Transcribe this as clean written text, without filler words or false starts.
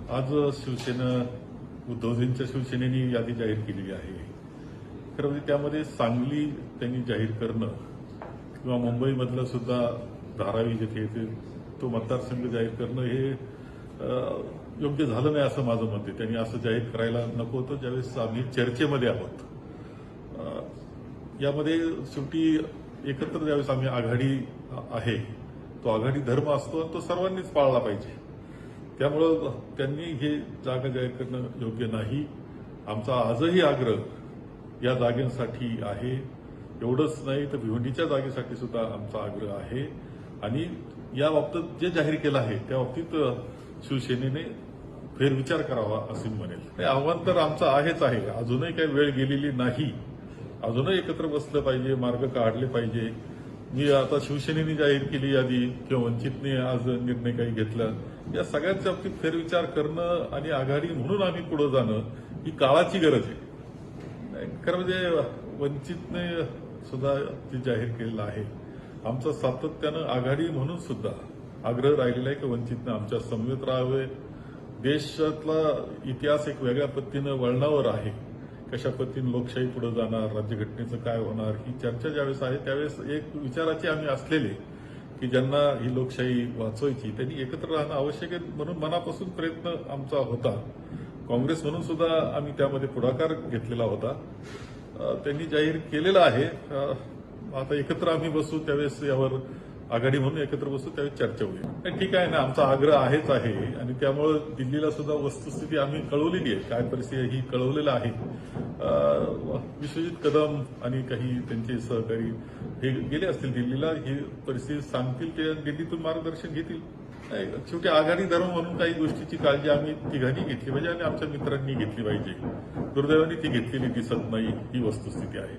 आज शिवसेना उद्धवजींच्या शिवसेनेने यादी जाहीर केलेली आहे. खरं म्हणजे त्यामध्ये सांगली त्यांनी जाहीर करणं किंवा मुंबईमधलं सुद्धा धारावी जिथे तो मतदारसंघ जाहीर करणं हे योग्य झालं नाही असं माझं मत आहे. त्यांनी असं जाहीर करायला नको होतं ज्यावेळेस आम्ही चर्चेमध्ये आहोत. यामध्ये शेवटी एकत्र ज्यावेळेस आम्ही आघाडी आहे तो आघाडी धर्म असतो आणि तो सर्वांनीच पाळला पाहिजे. त्यामुळं त्यांनी हे जागा जाहीर करणं योग्य नाही. आमचा आजही आग्रह या जागेसाठी आहे. एवढंच नाही तर भिवंडीच्या जागेसाठी सुद्धा आमचा आग्रह आहे आणि या बाबतीत जे जाहीर केलं आहे त्या बाबतीत शिवसेनेने फेरविचार करावा असं मी म्हणेल. आव्हान तर आमचं आहेच आहे. अजूनही काही वेळ गेलेली नाही. अजूनही एकत्र बसलं पाहिजे, मार्ग काढले पाहिजे. मी आता शिवसेनेने जाहीर केली यादी किंवा वंचितने आज निर्णय काही घेतला, या सगळ्यांच्या बाबतीत फेरविचार करणं आणि आघाडी म्हणून आम्ही पुढे जाणं ही काळाची गरज आहे. खरं म्हणजे वंचितने सुद्धा ते जाहीर केलेलं आहे. आमचा सातत्यानं आघाडी म्हणून सुद्धा आग्रह राहिलेला आहे की वंचितने आमच्या समवेत राहावे. देशातला इतिहास एक वेगळ्या पद्धतीनं वळणावर आहे. कशा पद्धतीने लोकशाही पुढे जाणार, राज्यघटनेचं काय होणार, ही चर्चा ज्यावेळेस आहे त्यावेळेस एक विचाराचे आम्ही असलेले की ज्यांना ही लोकशाही वाचवायची त्यांनी एकत्र राहणं आवश्यक आहे म्हणून मनापासून प्रयत्न आमचा होता. काँग्रेस म्हणून सुद्धा आम्ही त्यामध्ये पुढाकार घेतलेला होता. त्यांनी जाहीर केलेलं आहे. आता एकत्र आम्ही बसू त्यावेळेस यावर आघाडी म्हणून एकत्र बसू त्यावेळेस चर्चा होईल. ठीक आहे ना, आमचा आग्रह आहेच आहे आणि त्यामुळे दिल्लीला सुद्धा वस्तुस्थिती आम्ही कळवलेली आहे. काय परिस्थिती ही कळवलेलं आहे. विश्वजित कदम आणि काही त्यांचे सहकारी हे गेले असतील दिल्लीला, ही परिस्थिती सांगतील ते दिल्लीतून मार्गदर्शन घेतील. शेवटी आघाडी धर्म म्हणून काही गोष्टीची काळजी आम्ही तिघांनी घेतली पाहिजे आणि आमच्या मित्रांनी घेतली पाहिजे. दुर्दैवाने ती घेतलेली दिसत नाही, ही वस्तुस्थिती आहे.